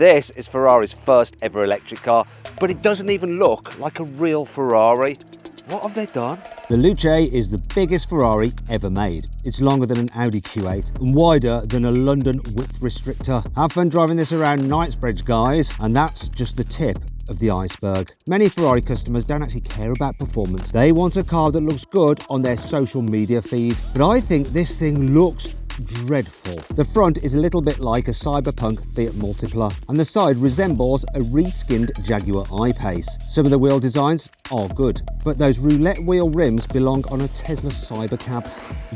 This is Ferrari's first ever electric car, but it doesn't even look like a real Ferrari. What have they done? The Luce is the biggest Ferrari ever made. It's longer than an Audi Q8 and wider than a London width restrictor. Have fun driving this around Knightsbridge, guys, and that's just the tip of the iceberg. Many Ferrari customers don't actually care about performance. They want a car that looks good on their social media feed. But I think this thing looks dreadful. The front is a little bit like a cyberpunk Fiat Multipla, and the side resembles a reskinned Jaguar I-Pace. Some of the wheel designs are good, but those roulette wheel rims belong on a Tesla Cybercab.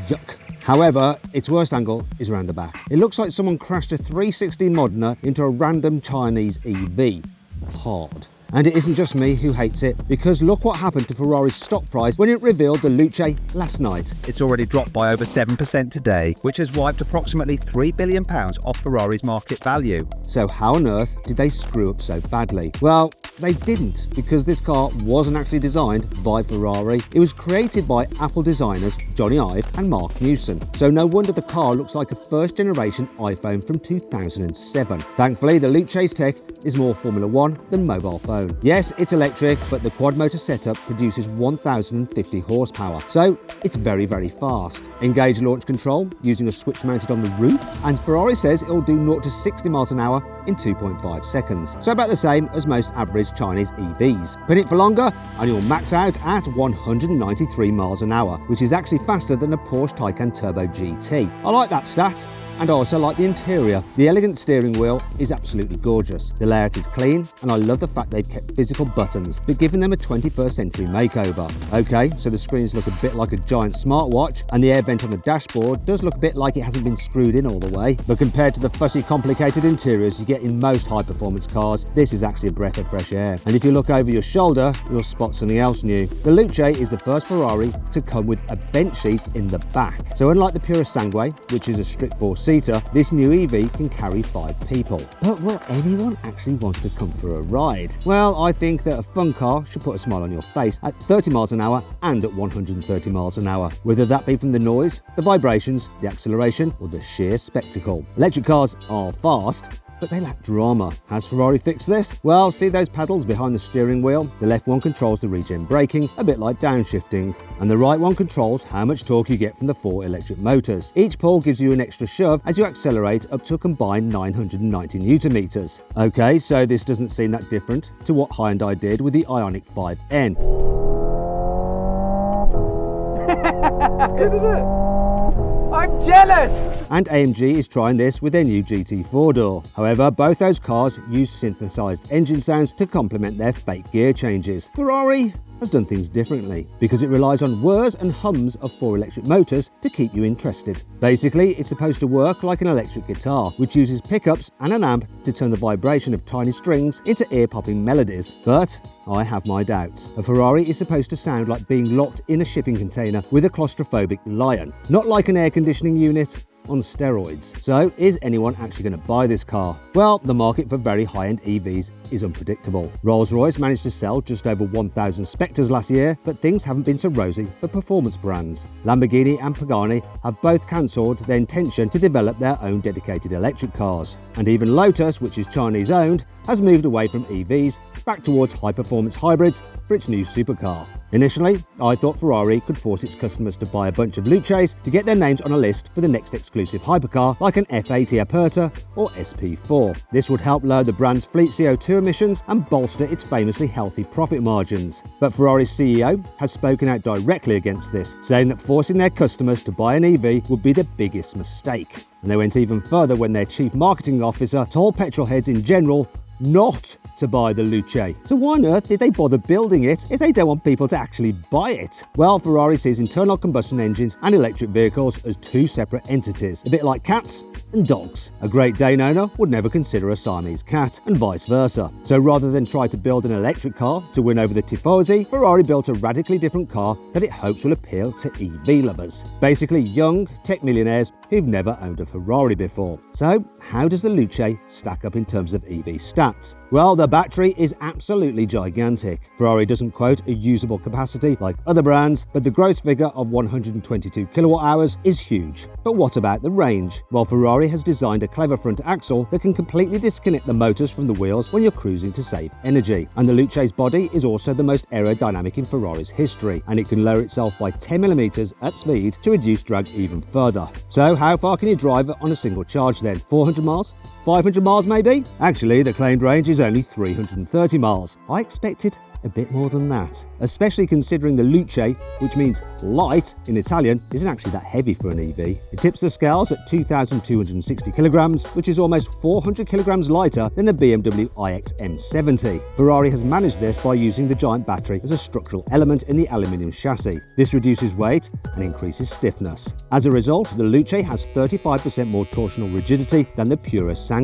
Yuck. However, its worst angle is around the back. It looks like someone crashed a 360 Modena into a random Chinese EV. Hard. And it isn't just me who hates it, because look what happened to Ferrari's stock price when it revealed the Luce last night. It's already dropped by over 7% today, which has wiped approximately £3 billion off Ferrari's market value. So how on earth did they screw up so badly? Well, they didn't, because this car wasn't actually designed by Ferrari. It was created by Apple designers Jony Ive and Mark Newson. So no wonder the car looks like a first generation iPhone from 2007. Thankfully, the Luce's tech is more Formula One than mobile phone. Yes, it's electric, but the quad motor setup produces 1050 horsepower, so it's very, very fast. Engage launch control using a switch mounted on the roof, and Ferrari says it'll do 0 to 60 miles an hour in 2.5 seconds, so about the same as most average Chinese EVs. Pin it for longer and you'll max out at 193 miles an hour, which is actually faster than a Porsche Taycan Turbo GT. I like that stat, and I also like the interior. The elegant steering wheel is absolutely gorgeous. The layout is clean, and I love the fact they've kept physical buttons, but giving them a 21st century makeover. Okay, so the screens look a bit like a giant smartwatch, and the air vent on the dashboard does look a bit like it hasn't been screwed in all the way. But compared to the fussy, complicated interiors you get in most high-performance cars, this is actually a breath of fresh air. And if you look over your shoulder, you'll spot something else new. The Luce is the first Ferrari to come with a bench seat in the back. So unlike the Purosangue, which is a strict four-seater, this new EV can carry 5 people. But will anyone actually want to come for a ride? Well, I think that a fun car should put a smile on your face at 30 miles an hour and at 130 miles an hour, whether that be from the noise, the vibrations, the acceleration, or the sheer spectacle. Electric cars are fast, but they lack drama. Has Ferrari fixed this? Well, see those pedals behind the steering wheel? The left one controls the regen braking, a bit like downshifting, and the right one controls how much torque you get from the 4 electric motors. Each pull gives you an extra shove as you accelerate up to a combined 990 Newton meters. Okay, so this doesn't seem that different to what Hyundai did with the Ioniq 5N. It's good, isn't it? I'm jealous! And AMG is trying this with their new GT 4-door. However, both those cars use synthesized engine sounds to complement their fake gear changes. Ferrari has done things differently, because it relies on whirs and hums of 4 electric motors to keep you interested. Basically, it's supposed to work like an electric guitar, which uses pickups and an amp to turn the vibration of tiny strings into ear-popping melodies. But I have my doubts. A Ferrari is supposed to sound like being locked in a shipping container with a claustrophobic lion, not like an air conditioning unit on steroids. So is anyone actually going to buy this car? Well, the market for very high-end EVs is unpredictable. Rolls-Royce managed to sell just over 1,000 Spectres last year, but things haven't been so rosy for performance brands. Lamborghini and Pagani have both cancelled their intention to develop their own dedicated electric cars. And even Lotus, which is Chinese-owned, has moved away from EVs back towards high-performance hybrids for its new supercar. Initially, I thought Ferrari could force its customers to buy a bunch of Luces to get their names on a list for the next exclusive hypercar like an F80 Aperta or SP4. This would help lower the brand's fleet CO2 emissions and bolster its famously healthy profit margins. But Ferrari's CEO has spoken out directly against this, saying that forcing their customers to buy an EV would be the biggest mistake. And they went even further when their chief marketing officer told petrol heads in general not to buy the Luce. So why on earth did they bother building it if they don't want people to actually buy it? Well, Ferrari sees internal combustion engines and electric vehicles as 2 separate entities, a bit like cats and dogs. A Great Dane owner would never consider a Siamese cat, and vice versa. So rather than try to build an electric car to win over the tifosi, Ferrari built a radically different car that it hopes will appeal to EV lovers. Basically, young tech millionaires who've never owned a Ferrari before. So how does the Luce stack up in terms of EV stats? Well, the battery is absolutely gigantic. Ferrari doesn't quote a usable capacity like other brands, but the gross figure of 122 kilowatt hours is huge. But what about the range? Well, Ferrari has designed a clever front axle that can completely disconnect the motors from the wheels when you're cruising to save energy. And the Luce's body is also the most aerodynamic in Ferrari's history, and it can lower itself by 10mm at speed to reduce drag even further. So how far can you drive on a single charge then? 400 miles? 500 miles maybe? Actually, the claimed range is only 330 miles. I expected a bit more than that, especially considering the Luce, which means light in Italian, isn't actually that heavy for an EV. It tips the scales at 2,260 kilograms, which is almost 400 kilograms lighter than the BMW iX M70. Ferrari has managed this by using the giant battery as a structural element in the aluminium chassis. This reduces weight and increases stiffness. As a result, the Luce has 35% more torsional rigidity than the Pura Sangue,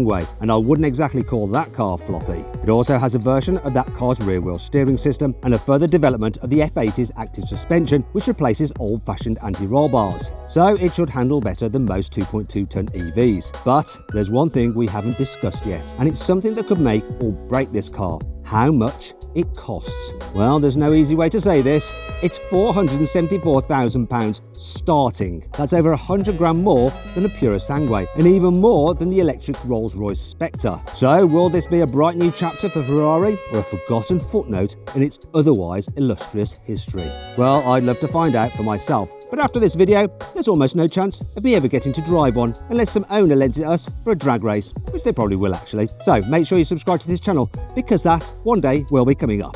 and I wouldn't exactly call that car floppy. It also has a version of that car's rear-wheel steering system and a further development of the F80's active suspension, which replaces old-fashioned anti-roll bars. So it should handle better than most 2.2-ton EVs. But there's one thing we haven't discussed yet, and it's something that could make or break this car: how much it costs. Well, there's no easy way to say this. It's £474,000 starting. That's over 100 grand more than a Pura Sangue, and even more than the electric Rolls-Royce Spectre. So will this be a bright new chapter for Ferrari, or a forgotten footnote in its otherwise illustrious history? Well, I'd love to find out for myself. But after this video, there's almost no chance of me ever getting to drive one, unless some owner lends it us for a drag race, which they probably will actually. So make sure you subscribe to this channel, because that one day will be coming up.